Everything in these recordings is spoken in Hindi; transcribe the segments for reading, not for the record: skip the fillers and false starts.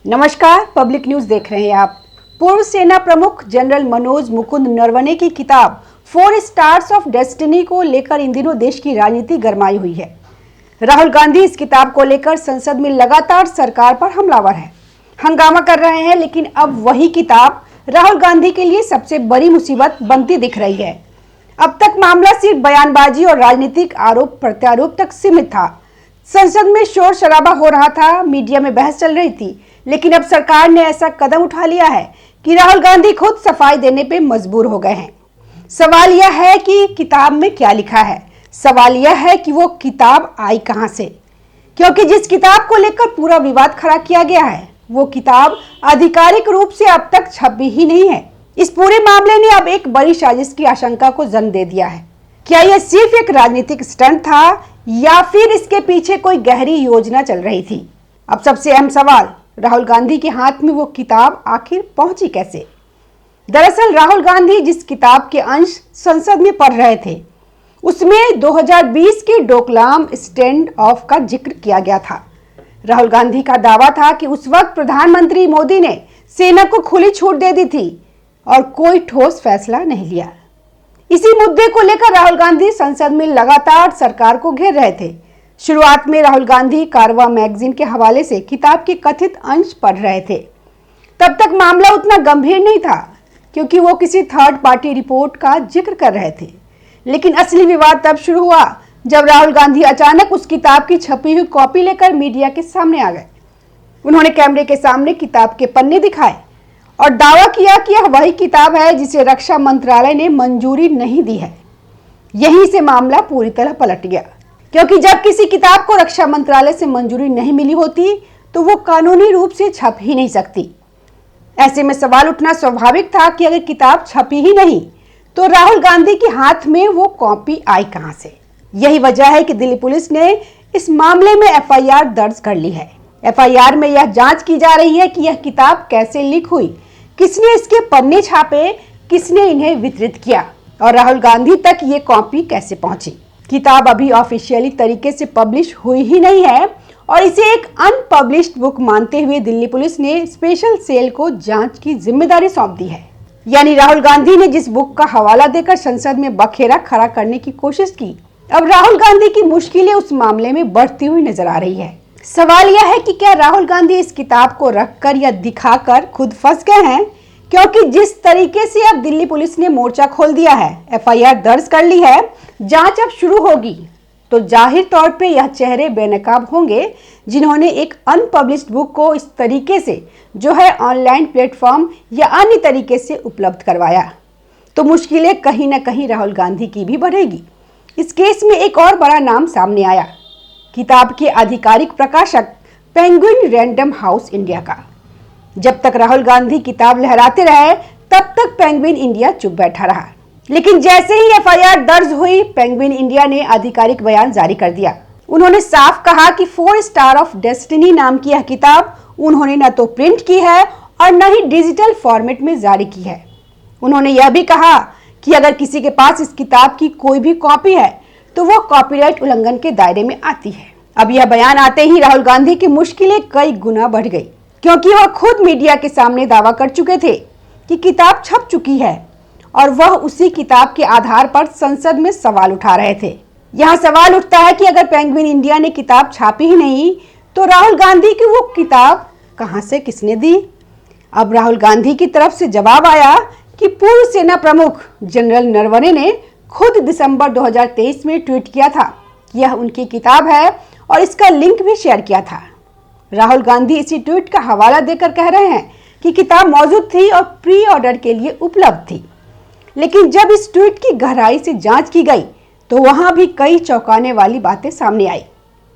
नमस्कार, पब्लिक न्यूज देख रहे हैं आप। पूर्व सेना प्रमुख जनरल मनोज मुकुंद नरवणे की किताब 4 स्टार्स ऑफ डेस्टिनी को लेकर इन दिनों देश की राजनीति गरमाई हुई है। राहुल गांधी इस किताब को लेकर संसद में लगातार सरकार पर हमलावर है, हंगामा कर रहे हैं। लेकिन अब वही किताब राहुल गांधी के लिए सबसे बड़ी मुसीबत बनती दिख रही है। अब तक मामला सिर्फ बयानबाजी और राजनीतिक आरोप प्रत्यारोप तक सीमित था। संसद में शोर शराबा हो रहा था, मीडिया में बहस चल रही थी, लेकिन अब सरकार ने ऐसा कदम उठा लिया है कि राहुल गांधी खुद सफाई देने पे मजबूर हो गए हैं। सवाल यह है कि किताब में क्या लिखा है। सवाल यह है कि वो किताब आई कहां से, क्योंकि जिस किताब को लेकर पूरा विवाद खड़ा किया गया है वो किताब आधिकारिक रूप से अब तक छपी ही नहीं है। इस पूरे मामले ने अब एक बड़ी साजिश की आशंका को जन्म दे दिया है। क्या यह सिर्फ एक राजनीतिक स्टंट था या फिर इसके पीछे कोई गहरी योजना चल रही थी? अब सबसे अहम सवाल, राहुल गांधी के हाथ में वो किताब आखिर पहुंची कैसे? दरअसल राहुल गांधी जिस किताब के अंश संसद में पढ़ रहे थे उसमें 2020 के डोकलाम स्टैंड ऑफ का जिक्र किया गया था। राहुल गांधी का दावा था कि उस वक्त प्रधानमंत्री मोदी ने सेना को खुली छूट दे दी थी और कोई ठोस फैसला नहीं लिया। इसी मुद्दे को लेकर राहुल गांधी संसद में लगातार सरकार को घेर रहे थे। शुरुआत में राहुल गांधी कारवा मैगजीन के हवाले से किताब के कथित अंश पढ़ रहे थे। तब तक मामला उतना गंभीर नहीं था क्योंकि वो किसी थर्ड पार्टी रिपोर्ट का जिक्र कर रहे थे। लेकिन असली विवाद तब शुरू हुआ जब राहुल गांधी अचानक उस किताब की छपी हुई कॉपी लेकर मीडिया के सामने आ गए। उन्होंने कैमरे के सामने किताब के पन्ने दिखाए और दावा किया कि यह वही किताब है जिसे रक्षा मंत्रालय ने मंजूरी नहीं दी है। यहीं से मामला पूरी तरह पलट गया, क्योंकि जब किसी किताब को रक्षा मंत्रालय से मंजूरी नहीं मिली होती तो वो कानूनी रूप से छप ही नहीं सकती। ऐसे में सवाल उठना स्वाभाविक था कि अगर किताब छपी ही नहीं तो राहुल गांधी के हाथ में वो कॉपी आई कहां से? यही वजह है कि दिल्ली पुलिस ने इस मामले में एफआईआर दर्ज कर ली है। एफआईआर में यह जांच की जा रही है कि यह किताब कैसे लीक हुई, किसने इसके पन्ने छापे, किसने इन्हें वितरित किया और राहुल गांधी तक ये कॉपी कैसे पहुंची। किताब अभी ऑफिशियली तरीके से पब्लिश हुई ही नहीं है और इसे एक अनपब्लिश्ड बुक मानते हुए दिल्ली पुलिस ने स्पेशल सेल को जांच की जिम्मेदारी सौंप दी है। यानी राहुल गांधी ने जिस बुक का हवाला देकर संसद में बखेरा खड़ा करने की कोशिश की, अब राहुल गांधी की मुश्किलें उस मामले में बढ़ती हुई नजर आ रही है। सवाल यह है कि क्या राहुल गांधी इस किताब को रखकर या दिखाकर खुद फंस गए हैं? क्योंकि जिस तरीके से अब दिल्ली पुलिस ने मोर्चा खोल दिया है, एफआईआर दर्ज कर ली है, जांच अब शुरू होगी, तो जाहिर तौर पे यह चेहरे बेनकाब होंगे जिन्होंने एक अनपब्लिश्ड बुक को इस तरीके से जो है ऑनलाइन प्लेटफॉर्म या अन्य तरीके से उपलब्ध करवाया। तो मुश्किलें कहीं ना कहीं राहुल गांधी की भी बढ़ेगी। इस केस में एक और बड़ा नाम सामने आया, किताब के आधिकारिक प्रकाशक पेंगुइन रैंडम हाउस इंडिया का। जब तक राहुल गांधी किताब लहराते रहे तब तक पेंगुइन इंडिया चुप बैठा रहा। लेकिन जैसे ही एफआईआर दर्ज हुई, पेंगुइन इंडिया ने आधिकारिक बयान जारी कर दिया। उन्होंने साफ कहा कि 4 स्टार ऑफ डेस्टिनी नाम की यह किताब उन्होंने न तो प्रिंट की है और न ही डिजिटल फॉर्मेट में जारी की है। उन्होंने यह भी कहा कि अगर किसी के पास इस किताब की कोई भी कॉपी है तो वो कॉपीराइट उल्लंघन के दायरे में आती है। अब यह बयान आते ही राहुल गांधी की मुश्किलें कई गुना बढ़ गई, क्योंकि वह खुद मीडिया के सामने दावा कर चुके थे कि किताब छप चुकी है और वह उसी किताब के आधार पर संसद में सवाल उठा रहे थे। यहाँ सवाल उठता है कि अगर पेंगुइन इंडिया ने किताब छापी ही नहीं तो राहुल गांधी की वो किताब कहां से किसने दी? अब राहुल गांधी की तरफ से जवाब आया कि पूर्व सेना प्रमुख जनरल नरवणे ने खुद दिसंबर 2023 में ट्वीट किया था कि यह उनकी किताब है और इसका लिंक भी शेयर किया था। राहुल गांधी इसी ट्वीट का हवाला देकर कह रहे हैं कि किताब मौजूद थी और प्री ऑर्डर के लिए उपलब्ध थी। लेकिन जब इस ट्वीट की गहराई से जांच की गई तो वहां भी कई चौंकाने वाली बातें सामने आई।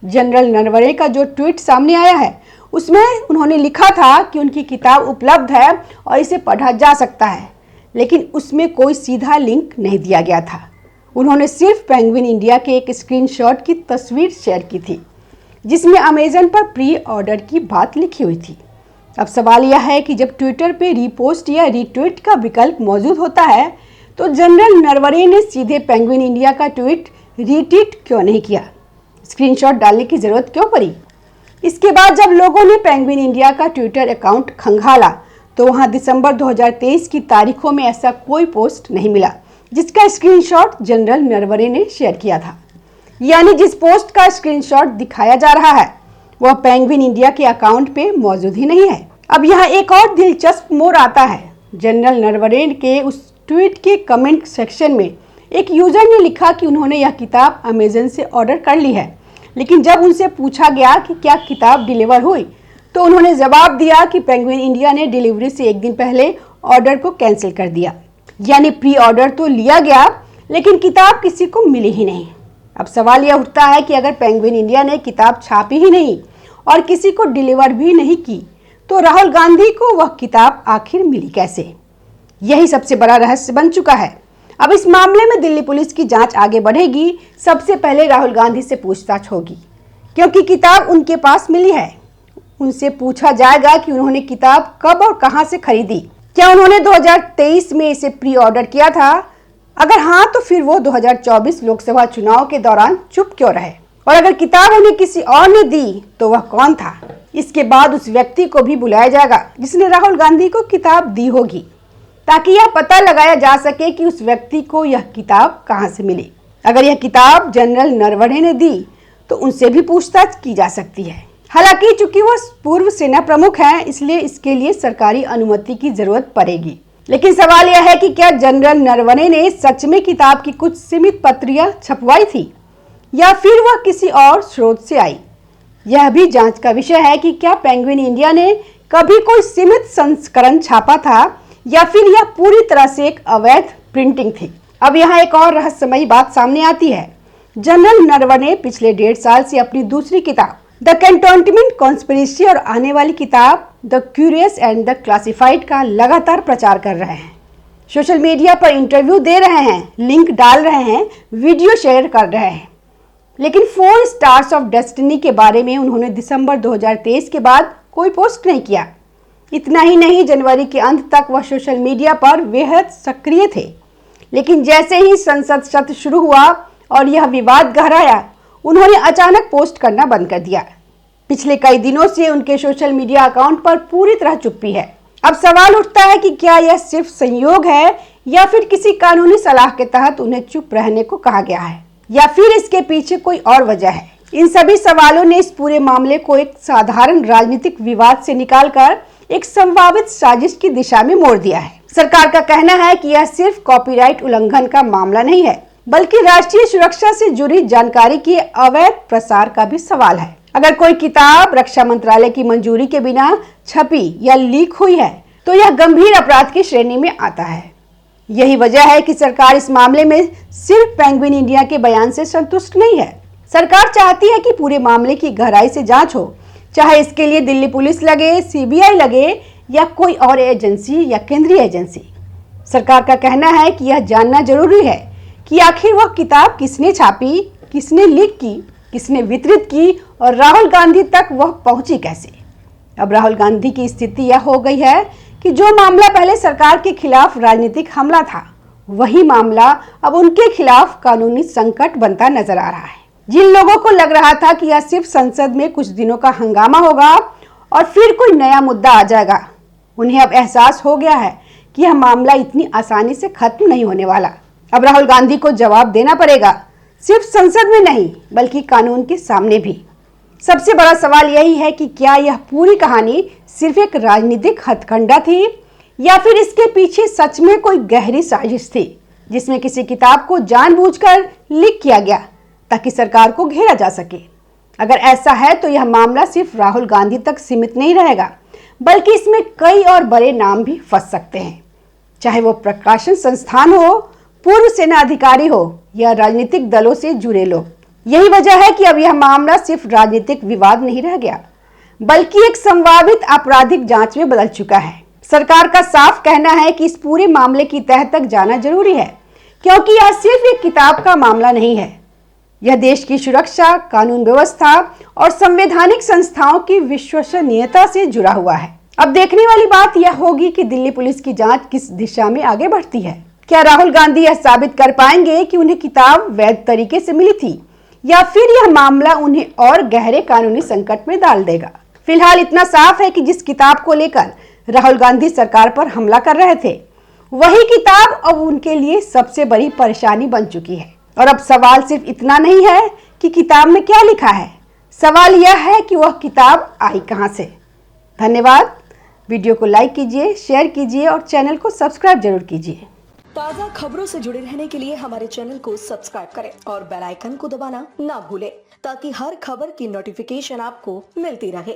जनरल नरवणे का जो ट्वीट सामने आया है उसमें उन्होंने लिखा था कि उनकी किताब उपलब्ध है और इसे पढ़ा जा सकता है, लेकिन उसमें कोई सीधा लिंक नहीं दिया गया था। उन्होंने सिर्फ पेंगुइन इंडिया के एक स्क्रीनशॉट की तस्वीर शेयर की थी जिसमें अमेजन पर प्री ऑर्डर की बात लिखी हुई थी। अब सवाल यह है कि जब ट्विटर पे रीपोस्ट या रीट्वीट का विकल्प मौजूद होता है तो जनरल नरवणे ने सीधे पेंगुइन इंडिया का ट्वीट रीट्वीट क्यों नहीं किया? स्क्रीनशॉट डालने की जरूरत क्यों पड़ी? इसके बाद जब लोगों ने पेंगुइन इंडिया का ट्विटर अकाउंट खंगाला तो वहां दिसंबर 2023 की तारीखों में ऐसा कोई पोस्ट नहीं मिला जिसका स्क्रीनशॉट जनरल नरवणे ने शेयर किया था। यानी जिस पोस्ट का स्क्रीनशॉट दिखाया जा रहा है वह पेंगुइन इंडिया के अकाउंट पे मौजूद ही नहीं है। अब यहाँ एक और दिलचस्प मोड़ आता है। जनरल नरवणे के उस ट्वीट के कमेंट सेक्शन में एक यूजर ने लिखा कि उन्होंने यह किताब अमेजन से ऑर्डर कर ली है, लेकिन जब उनसे पूछा गया कि क्या किताब डिलीवर हुई तो उन्होंने जवाब दिया कि पेंगुइन इंडिया ने डिलीवरी से एक दिन पहले ऑर्डर को कैंसिल कर दिया। यानी प्री ऑर्डर तो लिया गया लेकिन किताब किसी को मिली ही नहीं। अब सवाल यह उठता है कि अगर पेंगुइन इंडिया ने किताब छापी ही नहीं और किसी को डिलीवर भी नहीं की तो राहुल गांधी को वह किताब आखिर मिली कैसे? यही सबसे बड़ा रहस्य बन चुका है। अब इस मामले में दिल्ली पुलिस की जांच आगे बढ़ेगी। सबसे पहले राहुल गांधी से पूछताछ होगी क्योंकि किताब उनके पास मिली है। उनसे पूछा जाएगा कि उन्होंने किताब कब और कहां से खरीदी। क्या उन्होंने 2023 में इसे प्री ऑर्डर किया था? अगर हाँ तो फिर वो 2024 लोकसभा चुनाव के दौरान चुप क्यों रहे? और अगर किताब उन्हें किसी और ने दी तो वह कौन था? इसके बाद उस व्यक्ति को भी बुलाया जाएगा जिसने राहुल गांधी को किताब दी होगी ताकि यह पता लगाया जा सके कि उस व्यक्ति को यह किताब कहां से मिली। अगर यह किताब जनरल नरवणे ने दी तो उनसे भी पूछताछ की जा सकती है। हालांकि चूंकि वह पूर्व सेना प्रमुख हैं इसलिए इसके लिए सरकारी अनुमति की जरूरत पड़ेगी। लेकिन सवाल यह है कि क्या जनरल नरवणे ने सच में किताब की कुछ सीमित प्रतियां छपवाई थी या फिर वह किसी और स्रोत से आई? यह भी जांच का विषय है कि क्या पेंगुइन इंडिया ने कभी कोई सीमित संस्करण छापा था या फिर यह पूरी तरह से एक अवैध प्रिंटिंग थी। अब यहाँ एक और रहस्यमयी बात सामने आती है। जनरल नरवणे पिछले 1.5 साल से अपनी दूसरी किताब द कैंटोनमेंट कॉन्स्पिरेसी और आने वाली किताब the curious and the classified का लगातार प्रचार कर रहे हैं। सोशल मीडिया पर इंटरव्यू दे रहे हैं, लिंक डाल रहे हैं, वीडियो शेयर कर रहे हैं, लेकिन 4 स्टार्स ऑफ डेस्टिनी के बारे में उन्होंने दिसंबर 2023 के बाद कोई पोस्ट नहीं किया। इतना ही नहीं, जनवरी के अंत तक वह सोशल मीडिया पर बेहद सक्रिय थे, लेकिन जैसे ही संसद सत्र शुरू हुआ और यह विवाद गहराया उन्होंने अचानक पोस्ट करना बंद कर दिया। पिछले कई दिनों से उनके सोशल मीडिया अकाउंट पर पूरी तरह चुप्पी है। अब सवाल उठता है कि क्या यह सिर्फ संयोग है या फिर किसी कानूनी सलाह के तहत उन्हें चुप रहने को कहा गया है या फिर इसके पीछे कोई और वजह है। इन सभी सवालों ने इस पूरे मामले को एक साधारण राजनीतिक विवाद से निकालकर एक संभावित साजिश की दिशा में मोड़ दिया है। सरकार का कहना है कि यह सिर्फ कॉपीराइट उल्लंघन का मामला नहीं है बल्कि राष्ट्रीय सुरक्षा से जुड़ी जानकारी के अवैध प्रसार का भी सवाल है। अगर कोई किताब रक्षा मंत्रालय की मंजूरी के बिना छपी या लीक हुई है तो यह गंभीर अपराध की श्रेणी में आता है। यही वजह है कि सरकार इस मामले में सिर्फ पेंगुइन इंडिया के बयान से संतुष्ट नहीं है। सरकार चाहती है कि पूरे मामले की गहराई से जांच हो, चाहे इसके लिए दिल्ली पुलिस लगे, सीबीआई लगे या कोई और एजेंसी या केंद्रीय एजेंसी। सरकार का कहना है कि यह जानना जरूरी है कि आखिर वह किताब किसने छापी, किसने लीक की, किसने वितरित की और राहुल गांधी तक वह पहुंची कैसे। अब राहुल गांधी की स्थिति यह हो गई है कि जो मामला पहले सरकार के खिलाफ राजनीतिक हमला था, वही मामला अब उनके खिलाफ कानूनी संकट बनता नजर आ रहा है। जिन लोगों को लग रहा था कि यह सिर्फ संसद में कुछ दिनों का हंगामा होगा और फिर कोई नया मुद्दा आ जाएगा, उन्हें अब एहसास हो गया है कि यह मामला इतनी आसानी से खत्म नहीं होने वाला। अब राहुल गांधी को जवाब देना पड़ेगा, सिर्फ संसद में नहीं बल्कि कानून के सामने भी। सबसे बड़ा सवाल यही है कि क्या यह पूरी कहानी सिर्फ एक राजनीतिक हथकंडा थी या फिर इसके पीछे सच में कोई गहरी साजिश थी जिसमें किसी किताब को जानबूझकर लीक किया गया ताकि सरकार को घेरा जा सके। अगर ऐसा है तो यह मामला सिर्फ राहुल गांधी तक सीमित नहीं रहेगा बल्कि इसमें कई और बड़े नाम भी फंस सकते हैं, चाहे वो प्रकाशन संस्थान हो, पूर्व सेना अधिकारी हो या राजनीतिक दलों से जुड़े लोग। यही वजह है कि अब यह मामला सिर्फ राजनीतिक विवाद नहीं रह गया बल्कि एक संभावित आपराधिक जांच में बदल चुका है। सरकार का साफ कहना है कि इस पूरे मामले की तह तक जाना जरूरी है क्योंकि यह सिर्फ एक किताब का मामला नहीं है, यह देश की सुरक्षा, कानून व्यवस्था और संवैधानिक संस्थाओं की विश्वसनीयता से जुड़ा हुआ है। अब देखने वाली बात यह होगी कि दिल्ली पुलिस की जांच किस दिशा में आगे बढ़ती है। क्या राहुल गांधी यह साबित कर पाएंगे कि उन्हें किताब वैध तरीके से मिली थी या फिर यह मामला उन्हें और गहरे कानूनी संकट में डाल देगा। फिलहाल इतना साफ है कि जिस किताब को लेकर राहुल गांधी सरकार पर हमला कर रहे थे, वही किताब अब उनके लिए सबसे बड़ी परेशानी बन चुकी है। और अब सवाल सिर्फ इतना नहीं है कि किताब में क्या लिखा है, सवाल यह है कि वह किताब आई कहां से। धन्यवाद। वीडियो को लाइक कीजिए, शेयर कीजिए और चैनल को सब्सक्राइब जरूर कीजिए। ताज़ा खबरों से जुड़े रहने के लिए हमारे चैनल को सब्सक्राइब करें और बेल आइकन को दबाना ना भूलें, ताकि हर खबर की नोटिफिकेशन आपको मिलती रहे।